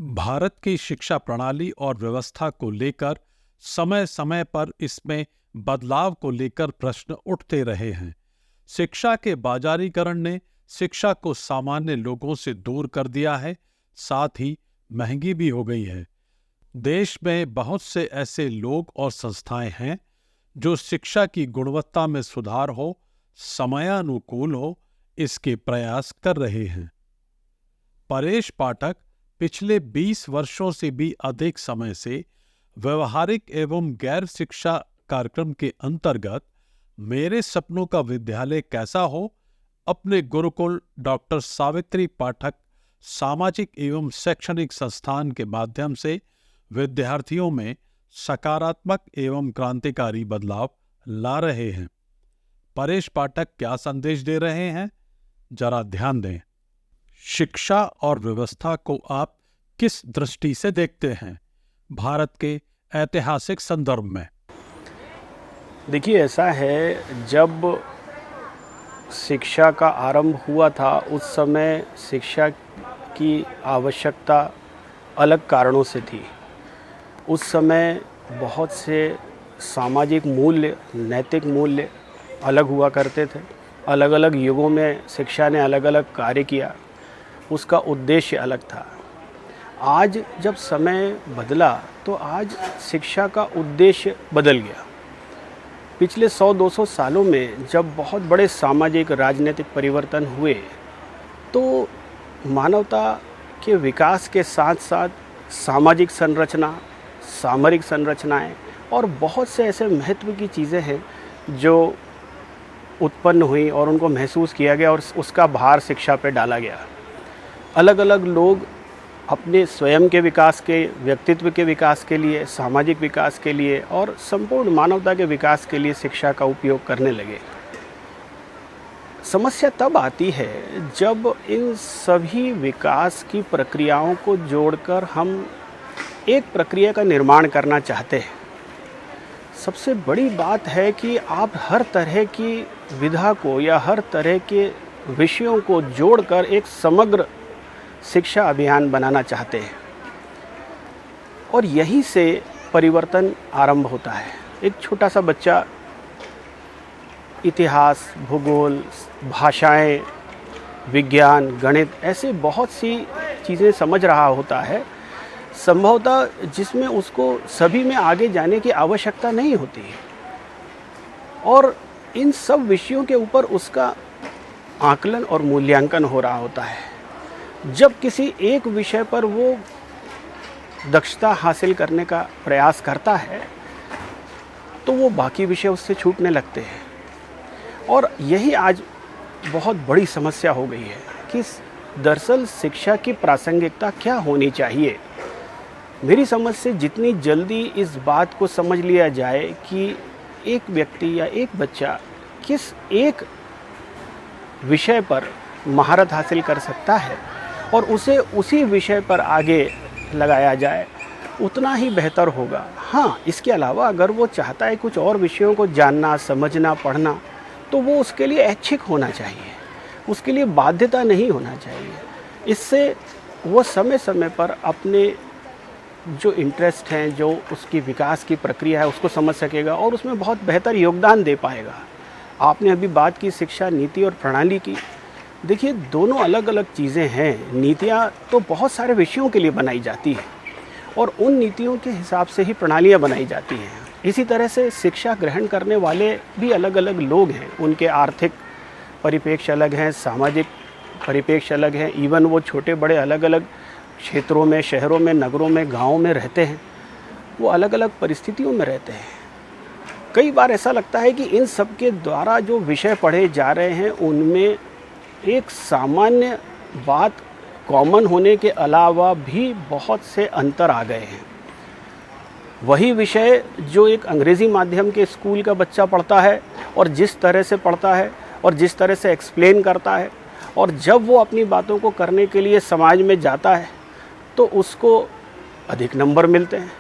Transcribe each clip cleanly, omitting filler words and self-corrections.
भारत की शिक्षा प्रणाली और व्यवस्था को लेकर समय समय पर इसमें बदलाव को लेकर प्रश्न उठते रहे हैं। शिक्षा के बाजारीकरण ने शिक्षा को सामान्य लोगों से दूर कर दिया है, साथ ही महंगी भी हो गई है। देश में बहुत से ऐसे लोग और संस्थाएं हैं जो शिक्षा की गुणवत्ता में सुधार हो, समयानुकूल हो, इसके प्रयास कर रहे हैं। परेश पाठक पिछले 20 वर्षों से भी अधिक समय से व्यवहारिक एवं गैर शिक्षा कार्यक्रम के अंतर्गत मेरे सपनों का विद्यालय कैसा हो, अपने गुरुकुल डॉक्टर सावित्री पाठक सामाजिक एवं शैक्षणिक संस्थान के माध्यम से विद्यार्थियों में सकारात्मक एवं क्रांतिकारी बदलाव ला रहे हैं। परेश पाठक क्या संदेश दे रहे हैं, जरा ध्यान दें। शिक्षा और व्यवस्था को आप किस दृष्टि से देखते हैं भारत के ऐतिहासिक संदर्भ में? देखिए, ऐसा है, जब शिक्षा का आरंभ हुआ था उस समय शिक्षा की आवश्यकता अलग कारणों से थी। उस समय बहुत से सामाजिक मूल्य, नैतिक मूल्य अलग हुआ करते थे। अलग अलग युगों में शिक्षा ने अलग अलग कार्य किया, उसका उद्देश्य अलग था। आज जब समय बदला तो आज शिक्षा का उद्देश्य बदल गया। पिछले 100-200 सालों में जब बहुत बड़े सामाजिक राजनीतिक परिवर्तन हुए तो मानवता के विकास के साथ साथ सामाजिक संरचना, सामरिक संरचनाएं और बहुत से ऐसे महत्व की चीज़ें हैं जो उत्पन्न हुई और उनको महसूस किया गया और उसका भार शिक्षा पे डाला गया। अलग अलग लोग अपने स्वयं के विकास के, व्यक्तित्व के विकास के लिए, सामाजिक विकास के लिए और संपूर्ण मानवता के विकास के लिए शिक्षा का उपयोग करने लगे। समस्या तब आती है जब इन सभी विकास की प्रक्रियाओं को जोड़कर हम एक प्रक्रिया का निर्माण करना चाहते हैं। सबसे बड़ी बात है कि आप हर तरह की विधा को या हर तरह के विषयों को जोड़कर एक समग्र शिक्षा अभियान बनाना चाहते हैं और यहीं से परिवर्तन आरंभ होता है। एक छोटा सा बच्चा इतिहास, भूगोल, भाषाएं, विज्ञान, गणित ऐसे बहुत सी चीज़ें समझ रहा होता है, संभवतः जिसमें उसको सभी में आगे जाने की आवश्यकता नहीं होती है और इन सब विषयों के ऊपर उसका आकलन और मूल्यांकन हो रहा होता है। जब किसी एक विषय पर वो दक्षता हासिल करने का प्रयास करता है तो वो बाकी विषय उससे छूटने लगते हैं और यही आज बहुत बड़ी समस्या हो गई है कि दरअसल शिक्षा की प्रासंगिकता क्या होनी चाहिए। मेरी समझ से जितनी जल्दी इस बात को समझ लिया जाए कि एक व्यक्ति या एक बच्चा किस एक विषय पर महारत हासिल कर सकता है और उसे उसी विषय पर आगे लगाया जाए, उतना ही बेहतर होगा। हाँ, इसके अलावा अगर वो चाहता है कुछ और विषयों को जानना, समझना, पढ़ना, तो वो उसके लिए ऐच्छिक होना चाहिए, उसके लिए बाध्यता नहीं होना चाहिए। इससे वो समय समय पर अपने जो इंटरेस्ट हैं, जो उसकी विकास की प्रक्रिया है, उसको समझ सकेगा और उसमें बहुत बेहतर योगदान दे पाएगा। आपने अभी बात की शिक्षा नीति और प्रणाली की। देखिए, दोनों अलग अलग चीज़ें हैं। नीतियाँ तो बहुत सारे विषयों के लिए बनाई जाती हैं और उन नीतियों के हिसाब से ही प्रणालियाँ बनाई जाती हैं। इसी तरह से शिक्षा ग्रहण करने वाले भी अलग अलग लोग हैं, उनके आर्थिक परिप्रेक्ष्य अलग हैं, सामाजिक परिप्रेक्ष्य अलग हैं, इवन वो छोटे बड़े अलग अलग क्षेत्रों में, शहरों में, नगरों में, गाँव में रहते हैं, वो अलग अलग परिस्थितियों में रहते हैं। कई बार ऐसा लगता है कि इन सब के द्वारा जो विषय पढ़े जा रहे हैं उनमें एक सामान्य बात कॉमन होने के अलावा भी बहुत से अंतर आ गए हैं। वही विषय जो एक अंग्रेज़ी माध्यम के स्कूल का बच्चा पढ़ता है और जिस तरह से पढ़ता है और जिस तरह से एक्सप्लेन करता है और जब वो अपनी बातों को करने के लिए समाज में जाता है तो उसको अधिक नंबर मिलते हैं।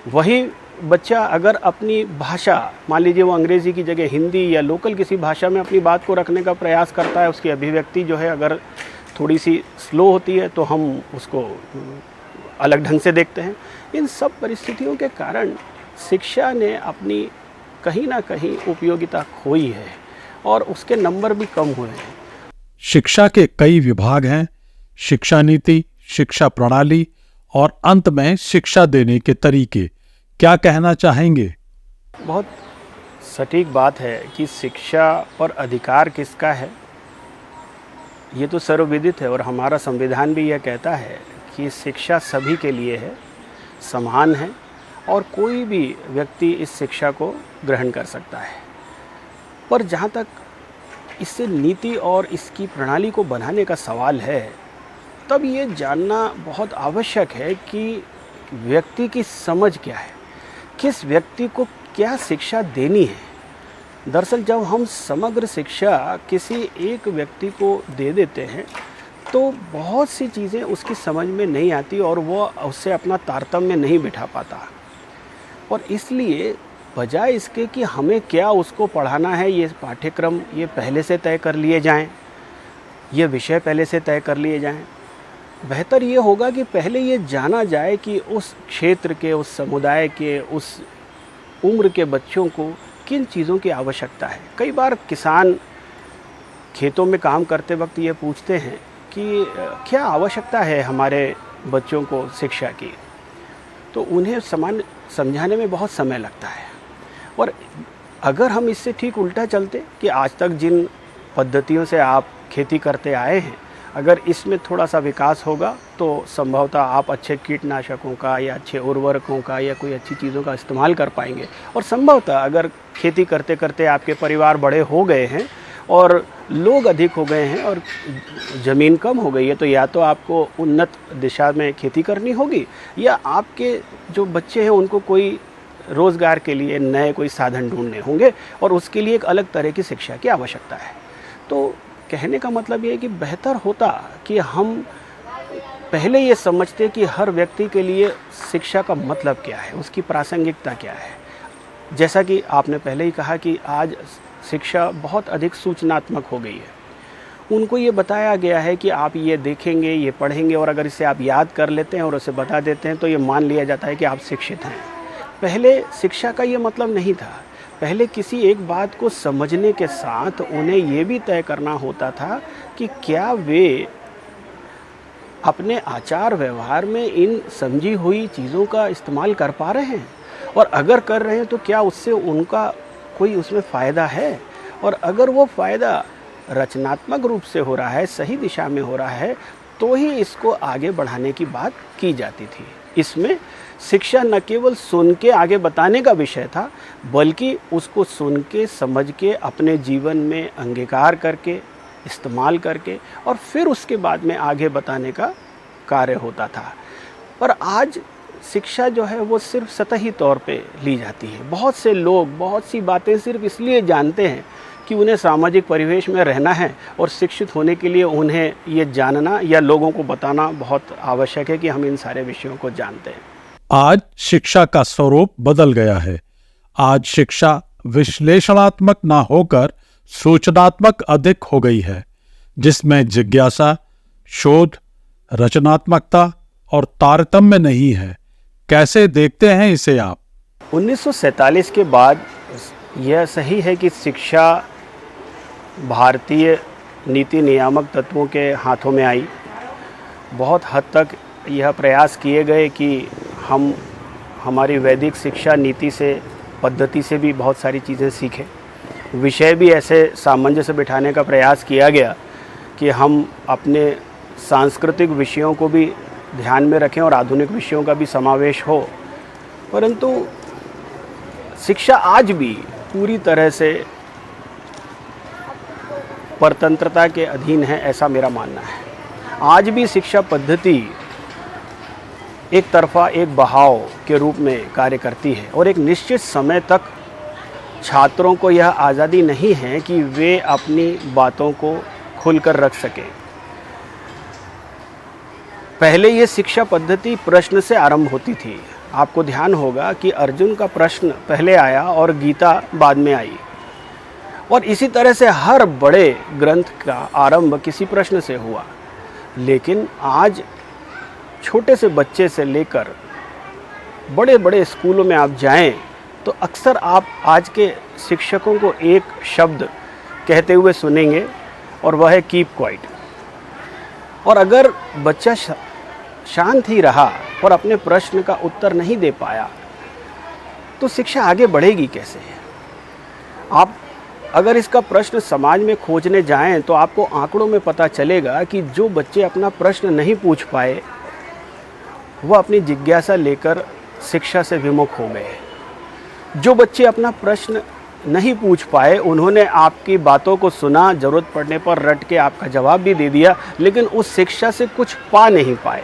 वही बच्चा अगर अपनी भाषा, मान लीजिए वो अंग्रेज़ी की जगह हिंदी या लोकल किसी भाषा में अपनी बात को रखने का प्रयास करता है, उसकी अभिव्यक्ति जो है अगर थोड़ी सी स्लो होती है तो हम उसको अलग ढंग से देखते हैं। इन सब परिस्थितियों के कारण शिक्षा ने अपनी कहीं ना कहीं उपयोगिता खोई है और उसके नंबर भी कम हुए हैं। शिक्षा के कई विभाग हैं, शिक्षा नीति, शिक्षा प्रणाली और अंत में शिक्षा देने के तरीके। क्या कहना चाहेंगे? बहुत सटीक बात है कि शिक्षा पर अधिकार किसका है, ये तो सर्वविदित है और हमारा संविधान भी यह कहता है कि शिक्षा सभी के लिए है, समान है और कोई भी व्यक्ति इस शिक्षा को ग्रहण कर सकता है। पर जहाँ तक इससे नीति और इसकी प्रणाली को बनाने का सवाल है, तब ये जानना बहुत आवश्यक है कि व्यक्ति की समझ क्या है, किस व्यक्ति को क्या शिक्षा देनी है। दरअसल जब हम समग्र शिक्षा किसी एक व्यक्ति को दे देते हैं तो बहुत सी चीज़ें उसकी समझ में नहीं आती और वो उससे अपना तारतम्य नहीं बिठा पाता। और इसलिए बजाय इसके कि हमें क्या उसको पढ़ाना है, ये पाठ्यक्रम ये पहले से तय कर लिए जाएं, ये विषय पहले से तय कर लिए जाएं, बेहतर ये होगा कि पहले ये जाना जाए कि उस क्षेत्र के, उस समुदाय के, उस उम्र के बच्चों को किन चीज़ों की आवश्यकता है। कई बार किसान खेतों में काम करते वक्त ये पूछते हैं कि क्या आवश्यकता है हमारे बच्चों को शिक्षा की, तो उन्हें समझाने में बहुत समय लगता है। और अगर हम इससे ठीक उल्टा चलते कि आज तक जिन पद्धतियों से आप खेती करते आए हैं, अगर इसमें थोड़ा सा विकास होगा तो संभवतः आप अच्छे कीटनाशकों का या अच्छे उर्वरकों का या कोई अच्छी चीज़ों का इस्तेमाल कर पाएंगे। और संभवतः अगर खेती करते करते आपके परिवार बड़े हो गए हैं और लोग अधिक हो गए हैं और ज़मीन कम हो गई है, तो या तो आपको उन्नत दिशा में खेती करनी होगी या आपके जो बच्चे हैं उनको कोई रोज़गार के लिए नए कोई साधन ढूंढने होंगे और उसके लिए एक अलग तरह की शिक्षा की आवश्यकता है। तो कहने का मतलब ये है कि बेहतर होता कि हम पहले ये समझते कि हर व्यक्ति के लिए शिक्षा का मतलब क्या है, उसकी प्रासंगिकता क्या है। जैसा कि आपने पहले ही कहा कि आज शिक्षा बहुत अधिक सूचनात्मक हो गई है। उनको ये बताया गया है कि आप ये देखेंगे, ये पढ़ेंगे और अगर इसे आप याद कर लेते हैं और उसे बता देते हैं तो ये मान लिया जाता है कि आप शिक्षित हैं। पहले शिक्षा का ये मतलब नहीं था। पहले किसी एक बात को समझने के साथ उन्हें ये भी तय करना होता था कि क्या वे अपने आचार व्यवहार में इन समझी हुई चीज़ों का इस्तेमाल कर पा रहे हैं, और अगर कर रहे हैं तो क्या उससे उनका कोई उसमें फ़ायदा है, और अगर वो फ़ायदा रचनात्मक रूप से हो रहा है, सही दिशा में हो रहा है, तो ही इसको आगे बढ़ाने की बात की जाती थी। इसमें शिक्षा न केवल सुन के आगे बताने का विषय था, बल्कि उसको सुन के, समझ के, अपने जीवन में अंगीकार करके, इस्तेमाल करके और फिर उसके बाद में आगे बताने का कार्य होता था। पर आज शिक्षा जो है वो सिर्फ सतही तौर पे ली जाती है। बहुत से लोग बहुत सी बातें सिर्फ इसलिए जानते हैं कि उन्हें सामाजिक परिवेश में रहना है और शिक्षित होने के लिए उन्हें ये जानना या लोगों को बताना बहुत आवश्यक है कि हम इन सारे विषयों को जानते हैं। आज शिक्षा का स्वरूप बदल गया है। आज शिक्षा विश्लेषणात्मक ना होकर सूचनात्मक अधिक हो गई है, जिसमें जिज्ञासा, शोध, रचनात्मकता और तारतम्य नहीं है। कैसे देखते हैं इसे आप? 1947 के बाद यह सही है कि शिक्षा भारतीय नीति नियामक तत्वों के हाथों में आई। बहुत हद तक यह प्रयास किए गए कि हम हमारी वैदिक शिक्षा नीति से, पद्धति से भी बहुत सारी चीज़ें सीखें। विषय भी ऐसे सामंजस्य बिठाने का प्रयास किया गया कि हम अपने सांस्कृतिक विषयों को भी ध्यान में रखें और आधुनिक विषयों का भी समावेश हो। परंतु शिक्षा आज भी पूरी तरह से परतंत्रता के अधीन है, ऐसा मेरा मानना है। आज भी शिक्षा पद्धति एक तरफा, एक बहाव के रूप में कार्य करती है और एक निश्चित समय तक छात्रों को यह आज़ादी नहीं है कि वे अपनी बातों को खुलकर रख सकें। पहले ये शिक्षा पद्धति प्रश्न से आरंभ होती थी। आपको ध्यान होगा कि अर्जुन का प्रश्न पहले आया और गीता बाद में आई, और इसी तरह से हर बड़े ग्रंथ का आरंभ किसी प्रश्न से हुआ। लेकिन आज छोटे से बच्चे से लेकर बड़े बड़े स्कूलों में आप जाएं तो अक्सर आप आज के शिक्षकों को एक शब्द कहते हुए सुनेंगे और वह है कीप क्वाइट। और अगर बच्चा शांत ही रहा और अपने प्रश्न का उत्तर नहीं दे पाया तो शिक्षा आगे बढ़ेगी कैसे? आप अगर इसका प्रश्न समाज में खोजने जाएं तो आपको आंकड़ों में पता चलेगा कि जो बच्चे अपना प्रश्न नहीं पूछ पाए वह अपनी जिज्ञासा लेकर शिक्षा से विमुख हो गए। जो बच्चे अपना प्रश्न नहीं पूछ पाए उन्होंने आपकी बातों को सुना, ज़रूरत पड़ने पर रट के आपका जवाब भी दे दिया, लेकिन उस शिक्षा से कुछ पा नहीं पाए।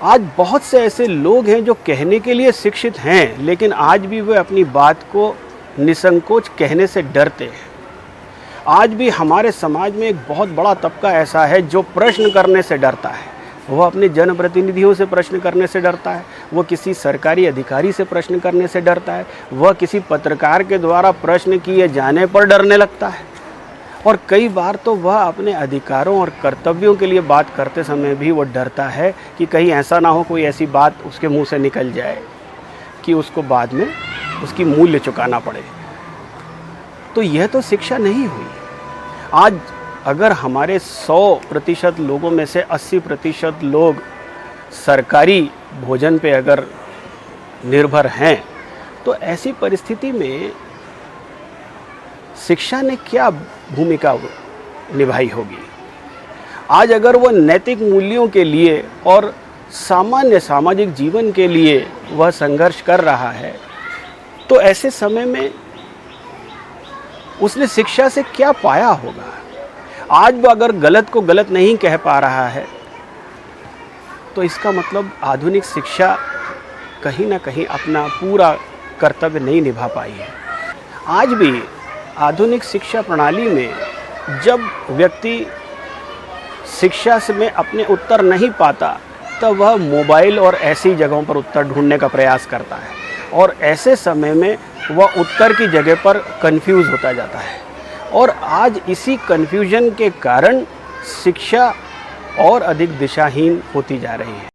आज बहुत से ऐसे लोग हैं जो कहने के लिए शिक्षित हैं लेकिन आज भी वे अपनी बात को निसंकोच कहने से डरते हैं। आज भी हमारे समाज में एक बहुत बड़ा तबका ऐसा है जो प्रश्न करने से डरता है। वह अपने जनप्रतिनिधियों से प्रश्न करने से डरता है, वह किसी सरकारी अधिकारी से प्रश्न करने से डरता है, वह किसी पत्रकार के द्वारा प्रश्न किए जाने पर डरने लगता है। और कई बार तो वह अपने अधिकारों और कर्तव्यों के लिए बात करते समय भी वह डरता है कि कहीं ऐसा ना हो कोई ऐसी बात उसके मुंह से निकल जाए कि उसको बाद में उसकी मूल्य चुकाना पड़े। तो यह तो शिक्षा नहीं हुई। आज अगर हमारे 100% लोगों में से 80% लोग सरकारी भोजन पे अगर निर्भर हैं तो ऐसी परिस्थिति में शिक्षा ने क्या भूमिका निभाई होगी? आज अगर वह नैतिक मूल्यों के लिए और सामान्य सामाजिक जीवन के लिए वह संघर्ष कर रहा है तो ऐसे समय में उसने शिक्षा से क्या पाया होगा? आज वह अगर गलत को गलत नहीं कह पा रहा है तो इसका मतलब आधुनिक शिक्षा कहीं ना कहीं अपना पूरा कर्तव्य नहीं निभा पाई है। आज भी आधुनिक शिक्षा प्रणाली में जब व्यक्ति शिक्षा में अपने उत्तर नहीं पाता तब वह मोबाइल और ऐसी जगहों पर उत्तर ढूंढने का प्रयास करता है और ऐसे समय में वह उत्तर की जगह पर कंफ्यूज होता जाता है। और आज इसी कन्फ्यूजन के कारण शिक्षा और अधिक दिशाहीन होती जा रही है।